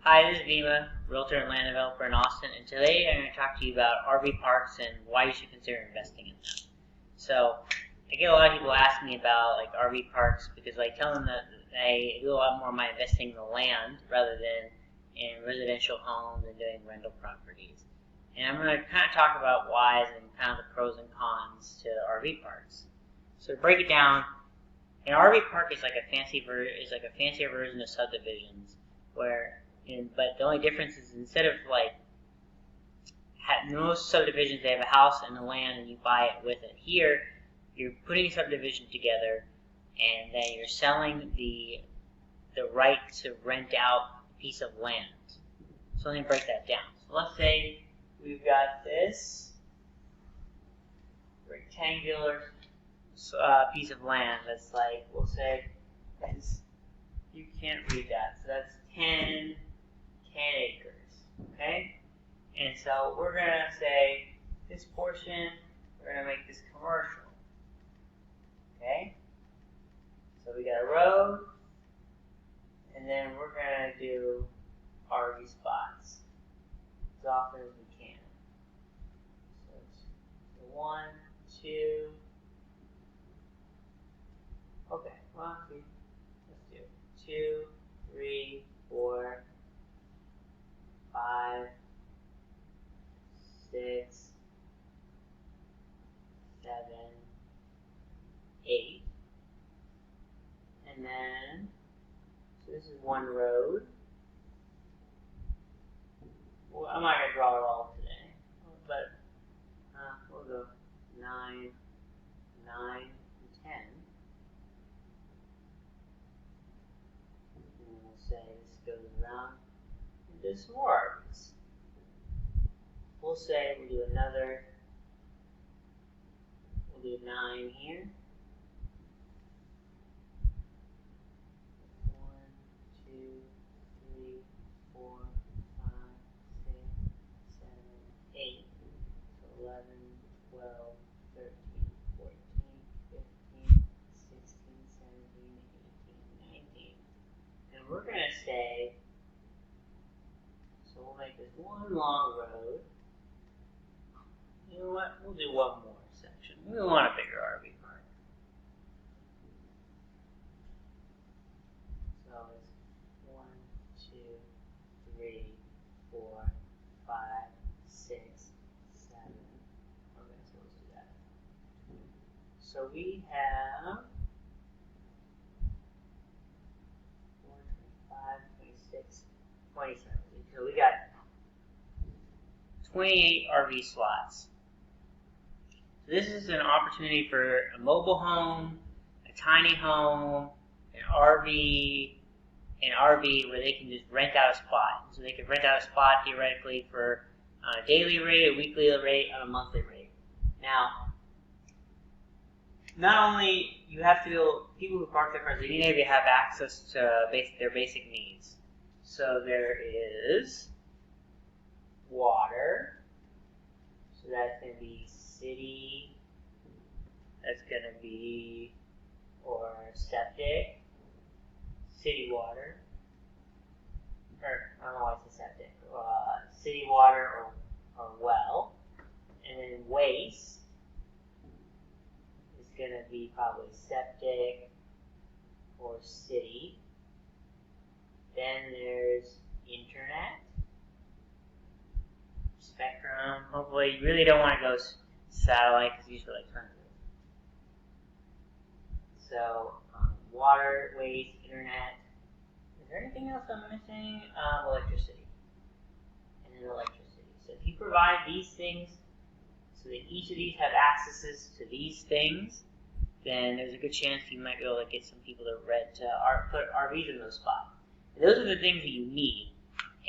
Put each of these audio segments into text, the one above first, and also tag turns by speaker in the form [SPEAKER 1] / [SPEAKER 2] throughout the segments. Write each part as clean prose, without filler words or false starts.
[SPEAKER 1] Hi, this is Vema, realtor and land developer in Austin, and today I'm going to talk to you about RV parks and why you should consider investing in them. So, I get a lot of people ask me about RV parks because I tell them that I do a lot more of my investing in the land rather than in residential homes and doing rental properties. And I'm going to kind of talk about whys and kind of the pros and cons to RV parks. So to break it down, an RV park is like a fancier version of subdivisions, but the only difference is instead of most subdivisions, they have a house and the land and you buy it with it. Here, you're putting a subdivision together and then you're selling the right to rent out a piece of land. So let me break that down. So let's say we've got this rectangular piece of land that's we'll say, you can't read that, so that's 10 acres, okay? And so we're going to say this portion, we're going to make this commercial, okay? So we got a road, and then we're going to do RV spots as often as we can. So it's 1, 2, okay, 1, 2, let's do 2, 3, 4, 5, 6, 7, 8, and then, so this is one road. Well, I'm not going to draw it all today, but we'll go 9, 9, and 10. And we'll say this goes around and do some more RVs. We'll say we'll do 9 here. 1, 2, 3, 4, 5, 6, 7, 8, 11, 12, 13, 14, 15, 16, 17, 18, 19. And we're going to say, so we'll make this one long road. You know what? We'll do one more section. We want a bigger RV park. So it's 1, 2, 3, 4, 5, 6, 7. Okay, so let's do that. So we have 4, 25, 26, 27. So we got 28 RV slots. So this is an opportunity for a mobile home, a tiny home, an RV where they can just rent out a spot. So they could rent out a spot theoretically for a daily rate, a weekly rate, and a monthly rate. Now, not only you have to people who park their cars, they need to have access to their basic needs. So there is water, so that's going to be city, that's going to be, or septic, city water, or I don't know why it's a septic, city water or well, and then waste is going to be probably septic or city. Then there's internet, spectrum. Hopefully, you really don't want to go satellite because these are expensive. So, water, waste, internet. Is there anything else I'm missing? Electricity. And then electricity. So if you provide these things so that each of these have accesses to these things, then there's a good chance you might be able to get some people to put RVs in those spots. And those are the things that you need.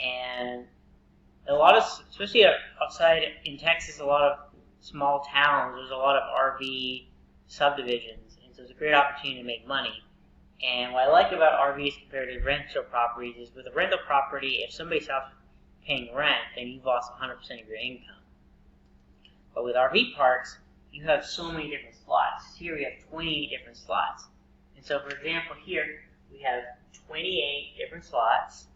[SPEAKER 1] And a lot of, especially outside in Texas, a lot of small towns, there's a lot of RV subdivisions, and so it's a great opportunity to make money. And what I like about RVs compared to rental properties is with a rental property, if somebody stops paying rent, then you've lost 100% of your income. But with RV parks, you have so many different slots. Here we have 28 different slots. And so for example here, we have 28 different slots.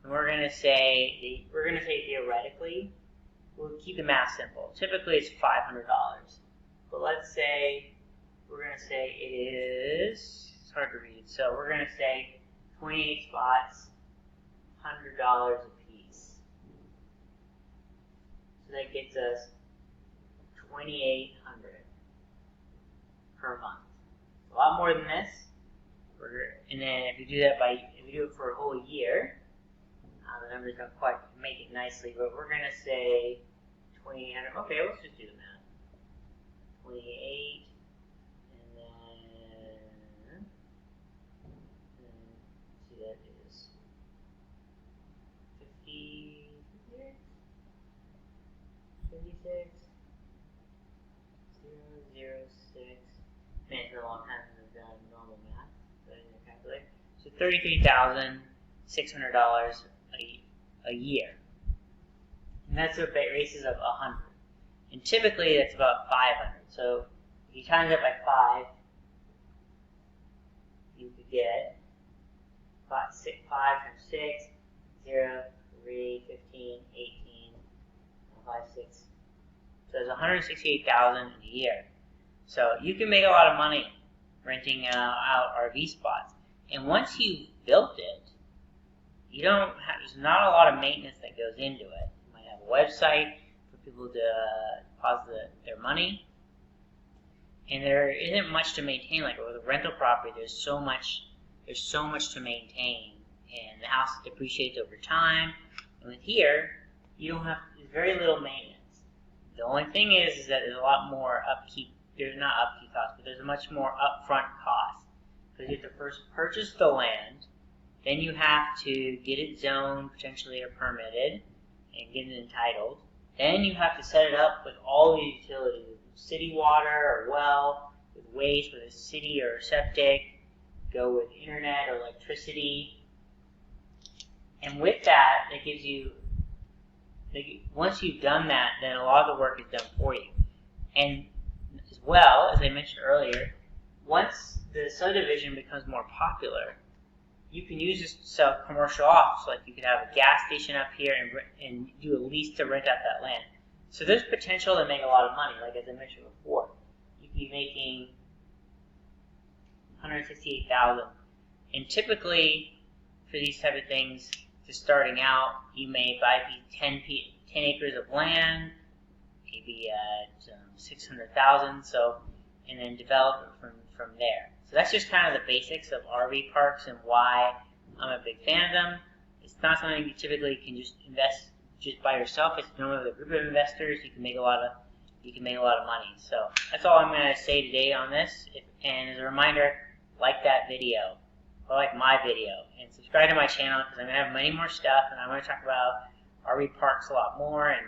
[SPEAKER 1] and we're going to say theoretically, we'll keep the math simple. Typically it's $500, but let's say we're going to say it is, it's hard to read, so we're going to say 28 spots, $100 a piece. So that gets us $2,800 per month. A lot more than this. And then if you do it for a whole year, the numbers don't quite make it nicely, but we're going to say 2,800. Okay, let's just do the math. 28, and then see, that is 56, 56, 006. Man, it's been a long time since I've done normal math, so I didn't calculate. So $33,600 a year. And that's a basis of 100. And typically that's about 500. So if you times that by 5, you could get 5 times 6, 0, 3, 15, 18, 5, 6. So there's $168,000 a year. So you can make a lot of money renting out RV spots. And once you've built it, there's not a lot of maintenance that goes into it. You might have a website for people to deposit their money, and there isn't much to maintain. Like with a rental property, there's so much to maintain, and the house depreciates over time. And with here, there's very little maintenance. The only thing is that there's a lot more upkeep. There's not upkeep costs, but there's a much more upfront cost, because you have to first purchase the land. Then you have to get it zoned, potentially, or permitted, and get it entitled. Then you have to set it up with all the utilities, with city water or well, with waste, with a city or septic, go with internet or electricity. And with that, it gives you, once you've done that, then a lot of the work is done for you. And as well, as I mentioned earlier, once the subdivision becomes more popular, you can use this to sell commercial off. So like you could have a gas station up here and do a lease to rent out that land. So there's potential to make a lot of money. Like as I mentioned before, you could be making $168,000. And typically for these type of things, just starting out, you may buy 10 acres of land, maybe at $600,000. And then develop it from there. So that's just kind of the basics of RV parks and why I'm a big fan of them. It's not something you typically can just invest just by yourself. It's normally with a group of investors. You can make a lot of money. So that's all I'm going to say today on this. And as a reminder, like that video, or like my video, and subscribe to my channel because I'm going to have many more stuff, and I'm going to talk about RV parks a lot more and